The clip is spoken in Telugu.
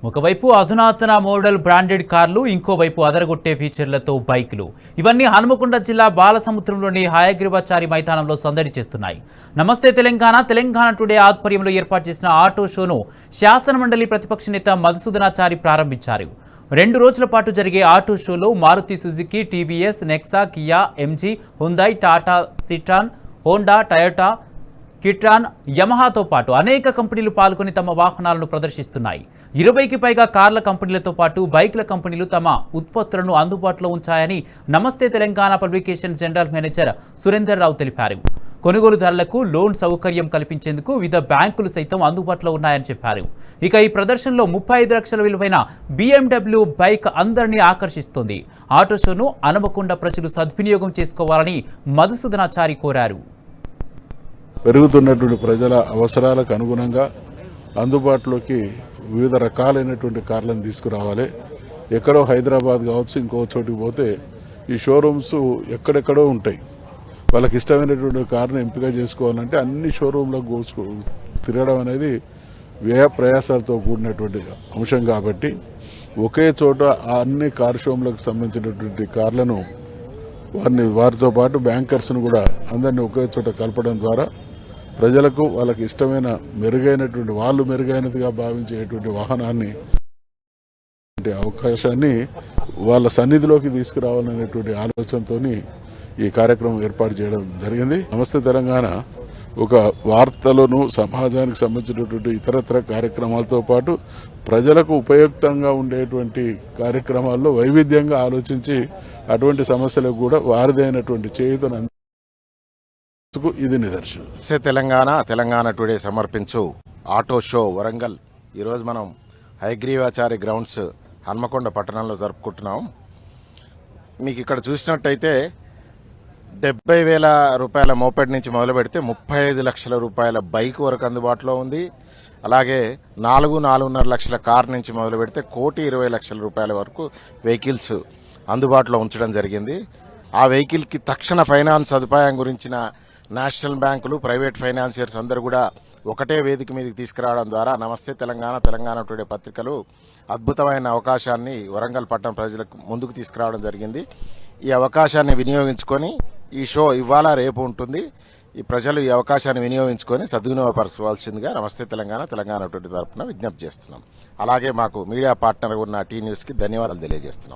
ఒకవైపు అధునాతన మోడల్ బ్రాండెడ్ కార్లు, ఇంకోవైపు అదరగొట్టే ఫీచర్లతో బైకులు. ఇవన్నీ హనుమకొండ జిల్లా బాలసముద్రంలోని హయగ్రీవాచారి మైదానంలో సందడి చేస్తున్నాయి. నమస్తే తెలంగాణ టుడే ఆధ్వర్యంలో ఏర్పాటు చేసిన ఆటో షోను శాసనమండలి ప్రతిపక్ష నేత మధుసూదనాచారి ప్రారంభించారు. 2 రోజుల పాటు జరిగే ఆటో షోలో Maruti Suzuki, TVS, Nexa, Kia, MG, Hyundai, Tata Citroen, Honda, Toyota, కిట్రాన్, యమహాతో పాటు అనేక కంపెనీలు పాల్గొని తమ వాహనాలను ప్రదర్శిస్తున్నాయి. 20కి పైగా కార్ల కంపెనీలతో పాటు బైక్ల కంపెనీలు తమ ఉత్పత్తులను అందుబాటులో ఉంచాయని Namaste Telangana publication general manager Surender Rao తెలిపారు. కొనుగోలుదారులకు లోన్ సౌకర్యం కల్పించేందుకు వివిధ బ్యాంకులు సైతం అందుబాటులో ఉన్నాయని చెప్పారు. ఇక ఈ ప్రదర్శనలో 35 లక్షల విలువైన BMW బైక్ అందరినీ ఆకర్షిస్తోంది. ఆటో షోను హనుమకొండ ప్రజలు సద్వినియోగం చేసుకోవాలని మధుసూదనాచారి కోరారు. పెరుగుతున్నటువంటి ప్రజల అవసరాలకు అనుగుణంగా అందుబాటులోకి వివిధ రకాలైనటువంటి కార్లను తీసుకురావాలి. ఎక్కడో హైదరాబాద్ కావచ్చు, ఇంకో చోటుకి పోతే ఈ షోరూమ్స్ ఎక్కడెక్కడో ఉంటాయి. వాళ్ళకి ఇష్టమైనటువంటి కారును ఎంపిక చేసుకోవాలంటే అన్ని షోరూంలకు తిరగడం అనేది వ్యయ ప్రయాసాలతో కూడినటువంటి అంశం. కాబట్టి ఒకే చోట అన్ని కార్ షోరూంలకు సంబంధించినటువంటి కార్లను వారితో పాటు బ్యాంకర్స్ను కూడా అందరినీ ఒకే చోట కలపడం ద్వారా ప్రజలకు వాళ్ళకి ఇష్టమైన మెరుగైనటువంటి వాళ్ళు మెరుగైనదిగా భావించేటువంటి వాహనాన్ని అవకాశాన్ని వాళ్ళ సన్నిధిలోకి తీసుకురావాలనేటువంటి ఆలోచనతో ఈ కార్యక్రమం ఏర్పాటు చేయడం జరిగింది. నమస్తే తెలంగాణ ఒక వార్తలను సమాజానికి సంబంధించినటువంటి ఇతరత్ర కార్యక్రమాలతో పాటు ప్రజలకు ఉపయుక్తంగా ఉండేటువంటి కార్యక్రమాల్లో వైవిధ్యంగా ఆలోచించి అటువంటి సమస్యలకు కూడా వారిదైనటువంటి చేయుతను ఇది నిదర్శనం. తెలంగాణ టుడే సమర్పించు ఆటో షో వరంగల్ ఈరోజు మనం హయగ్రీవాచారి గ్రౌండ్స్ హన్మకొండ పట్టణంలో జరుపుకుంటున్నాం. మీకు ఇక్కడ చూసినట్టయితే 70,000 రూపాయల మోపెడ్ నుంచి మొదలు పెడితే 35 లక్షల రూపాయల బైక్ వరకు అందుబాటులో ఉంది. అలాగే 4.5 లక్షల కార్ నుంచి మొదలు పెడితే 1,20,00,000 రూపాయల వరకు వెహికల్స్ అందుబాటులో ఉంచడం జరిగింది. ఆ వెహికల్కి తక్షణ ఫైనాన్స్ సదుపాయం గురించిన నేషనల్ బ్యాంకులు, ప్రైవేట్ ఫైనాన్సియర్స్ అందరూ కూడా ఒకటే వేదిక మీదకి తీసుకురావడం ద్వారా నమస్తే తెలంగాణ టుడే పత్రికలు అద్భుతమైన అవకాశాన్ని వరంగల్ పట్టణ ప్రజలకు ముందుకు తీసుకురావడం జరిగింది. ఈ అవకాశాన్ని వినియోగించుకొని ఈ షో ఇవాళ రేపు ఉంటుంది. ఈ ప్రజలు ఈ అవకాశాన్ని వినియోగించుకొని సద్వినియోగపరచవలసిందిగా నమస్తే తెలంగాణ టుడే తరఫున విజ్ఞప్తి చేస్తున్నాం. అలాగే మాకు మీడియా పార్ట్నర్ ఉన్న టీ న్యూస్కి ధన్యవాదాలు తెలియజేస్తున్నాం.